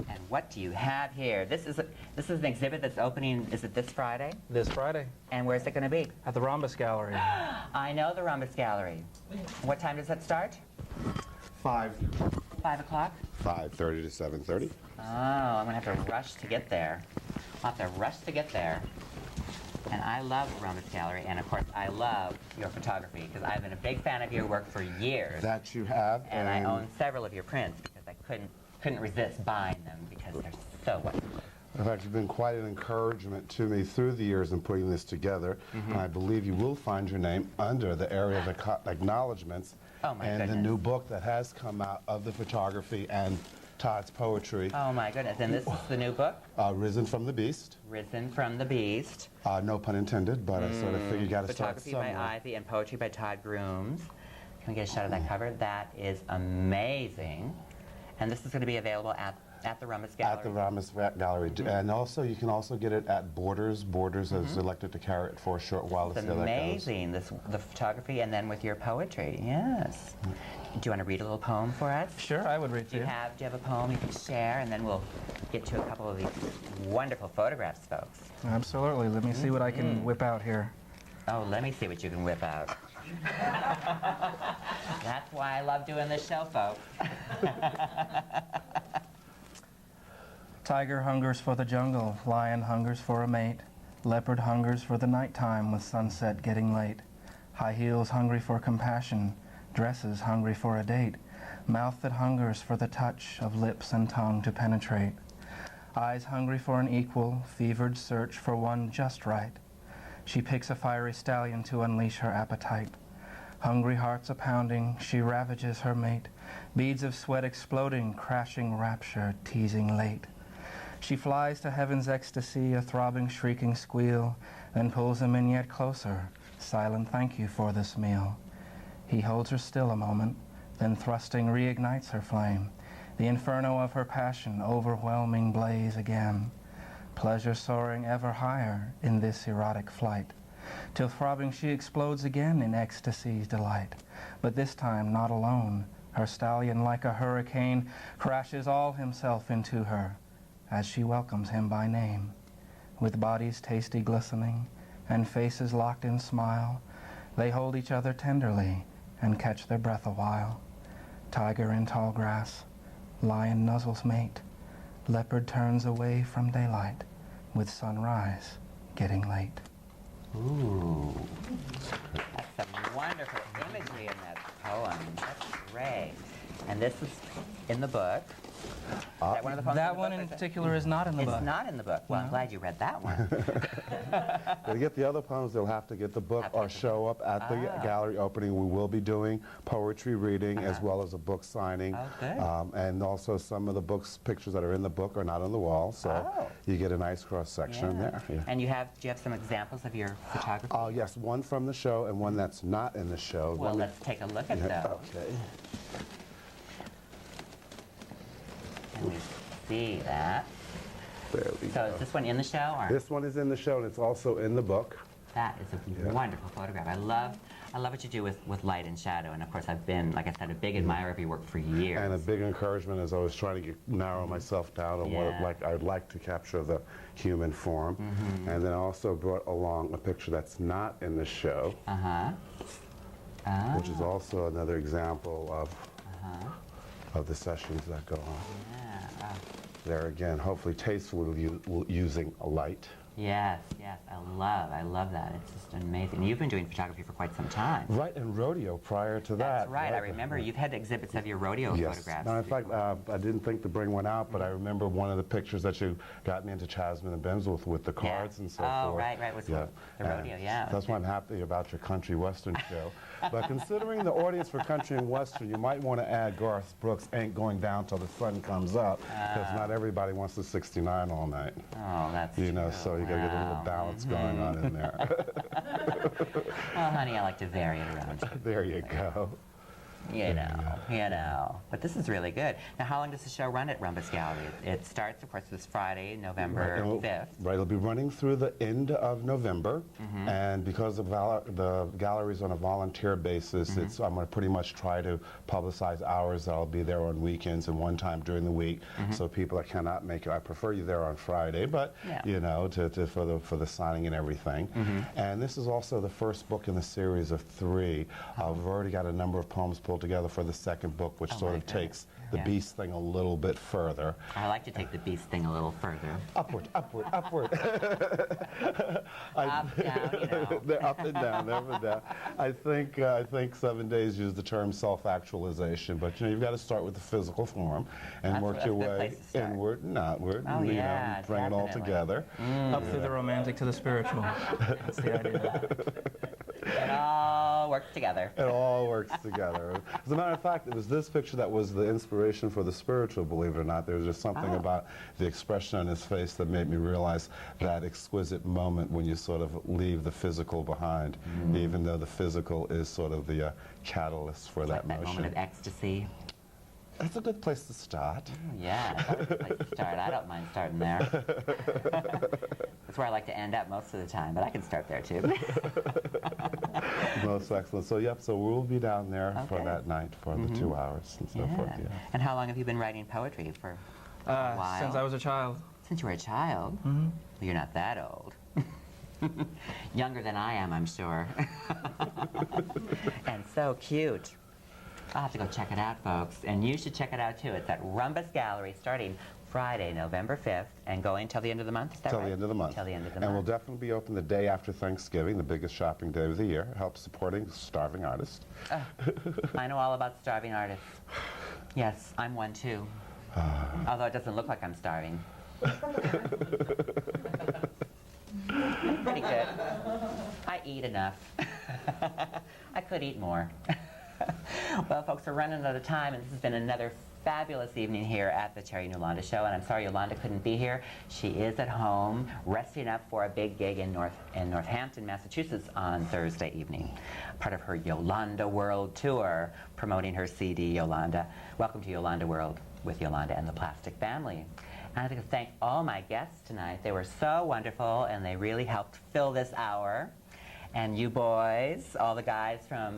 And what do you have here? This is an exhibit that's opening, is it this Friday? This Friday. And where's it going to be? At the Rhombus Gallery. I know the Rhombus Gallery. What time does that start? 5. 5 o'clock? 5:30 to 7:30. Oh, I'm going to have to rush to get there. I'll have to rush to get there. And I love the Rhombus Gallery, and of course I love your photography, because I've been a big fan of your work for years. That you have. And I own several of your prints, because I couldn't resist buying them, because they're so wonderful. In fact, you've been quite an encouragement to me through the years in putting this together. And I believe you will find your name under the area of acknowledgments and the new book that has come out of the photography and Todd's poetry. Oh my goodness, and this is the new book? Risen from the Beast. Risen from the Beast. No pun intended, but I sort of figured you got to start Photography somewhere. by Ivey and poetry by Todd Grooms. Can we get a shot of that cover? That is amazing. And this is going to be available at the Rhombus Gallery. At the Rhombus Gallery. And also, you can also get it at Borders. Borders has elected to carry it for a short while. It's amazing, the photography and then with your poetry, yes. Do you want to read a little poem for us? Sure, I would read to you. Do you have a poem you can share, and then we'll get to a couple of these wonderful photographs, folks. Absolutely. Let me see what I can whip out here. Oh, let me see what you can whip out. That's why I love doing this show, folks. Tiger hungers for the jungle, lion hungers for a mate, leopard hungers for the nighttime with sunset getting late, high heels hungry for compassion, dresses hungry for a date, mouth that hungers for the touch of lips and tongue to penetrate, eyes hungry for an equal, fevered search for one just right. She picks a fiery stallion to unleash her appetite. Hungry hearts a-pounding, she ravages her mate, beads of sweat exploding, crashing rapture, teasing late. She flies to heaven's ecstasy, a throbbing, shrieking squeal, then pulls him in yet closer, silent thank you for this meal. He holds her still a moment, then thrusting reignites her flame, the inferno of her passion, overwhelming blaze again. Pleasure soaring ever higher in this erotic flight, till throbbing she explodes again in ecstasy's delight. But this time not alone, her stallion like a hurricane crashes all himself into her, as she welcomes him by name. With bodies tasty glistening and faces locked in smile, they hold each other tenderly and catch their breath a while. Tiger in tall grass, lion nuzzles mate, leopard turns away from daylight, with sunrise getting late. Ooh, that's some wonderful imagery in that poem. That's great. And this is in the book. Is that one of the poems that one in particular is not in the book. It's not in the book. Well, I'm glad you read that one. To get the other poems, they'll have to get the book or show up at the gallery opening. We will be doing poetry reading as well as a book signing. Oh, good. And also some of the books, pictures that are in the book are not on the wall, so you get a nice cross-section there. Yeah. And do you have some examples of your photography? Yes, one from the show and one that's not in the show. Well, let's take a look at those. Okay. Can we see that? There we go. So is this one in the show? Or? This one is in the show, and it's also in the book. That is a wonderful photograph. I love what you do with light and shadow, and of course I've been, like I said, a big admirer of your work for years. And a big encouragement as I was trying to narrow myself down on what I'd like to capture the human form. And then I also brought along a picture that's not in the show, which is also another example of the sessions that go on. There again, hopefully tastefully using a light. Yes, I love that. It's just amazing. You've been doing photography for quite some time. Right, and rodeo prior to that. That's right. I remember you've had exhibits of your rodeo photographs. No, in fact, I didn't think to bring one out, but I remember one of the pictures that you got me into Chasmin and Ben's with the cards and so forth. Right, with the rodeo, That's why I'm happy about your country western show. But considering the audience for country and western, you might want to add Garth Brooks' Ain't Going Down Till the Sun Comes Up, because not everybody wants the 69 all night. Oh, that's true. So you got to get a little balance going on in there. Oh, honey, I like to vary it around. There you go. You know. But this is really good. Now, how long does the show run at Rumbus Gallery? It starts, of course, this Friday, November 5th. Right, it'll be running through the end of November, and because the gallery's on a volunteer basis, I'm going to pretty much try to publicize hours that I'll be there on weekends and one time during the week, so people that cannot make it, I prefer you there on Friday, but you know, for the signing and everything. And this is also the first book in the series of 3. We've already got a number of poems pulled together for the second book, which sort of takes the beast thing a little bit further. I like to take the beast thing a little further. Upward, upward, upward. Up, down, you know. They're up and down, up and down. I think 7 Days used the term self-actualization, but you know, you've got to start with the physical form and work your way inward and outward, and you know, bring it all together. Up through the romantic to the spiritual. That's the idea. It all works together. It all works together. As a matter of fact, it was this picture that was the inspiration for the spiritual, believe it or not. There was just something about the expression on his face that made me realize that exquisite moment when you sort of leave the physical behind, even though the physical is sort of the catalyst for that motion. That moment of ecstasy. That's a good place to start. Yeah, that's a good place to start. I don't mind starting there. That's where I like to end up most of the time, but I can start there too. Most excellent. So, so we'll be down there for that night for the 2 hours and so forth. Yeah. And how long have you been writing poetry for? A while? Since I was a child. Since you were a child? Well, you're not that old. Younger than I am, I'm sure. And so cute. I'll have to go check it out, folks. And you should check it out, too. It's at Rumbus Gallery starting Friday, November 5th, and going till the end of the month? Is that right? Till the end of the month. Till the end of the month. And month. we'll definitely be open the day after Thanksgiving, the biggest shopping day of the year. Help supporting starving artists. I know all about starving artists. Yes, I'm one, too. Although it doesn't look like I'm starving. Pretty good. I eat enough. I could eat more. Well, folks, we're running out of time, and this has been another fabulous evening here at the Cherie Yolanda Show, and I'm sorry Yolanda couldn't be here. She is at home resting up for a big gig in Northampton, Massachusetts on Thursday evening, part of her Yolanda World Tour, promoting her CD, Yolanda. Welcome to Yolanda World with Yolanda and the Plastic Family. And I'd like to thank all my guests tonight. They were so wonderful, and they really helped fill this hour. And you boys, all the guys from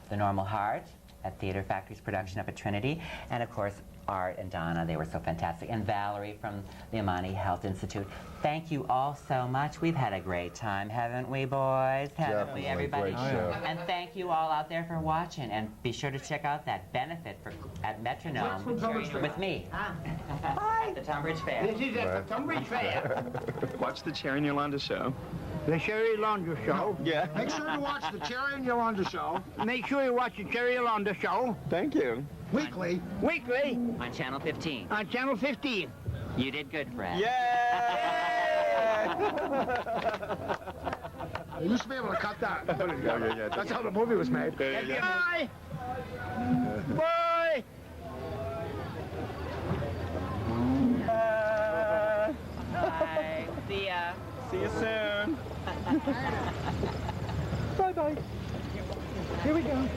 The Normal Heart at Theater Factory's production up at Trinity, and of course Art and Donna, they were so fantastic, and Valerie from the Amani Health Institute. Thank you all so much. We've had a great time, haven't we, boys? Haven't we, everybody? Great show. And thank you all out there for watching, and be sure to check out that benefit at Metronome with me at the Tunbridge Fair. This is at the Tunbridge Fair. Watch the Cherie and Yolanda Show. The Cherie Yolanda Show. Yeah. Make sure you watch the Cherie and Yolanda Show. Make sure you watch the Cherie Yolanda Show. Thank you. Weekly. Weekly. On Channel 15. On Channel 15. You did good, Fred. Yeah! You used to be able to cut that. Yeah. That's how the movie was made. Bye! Bye! Bye. See ya. See you soon. Bye-bye. Here we go.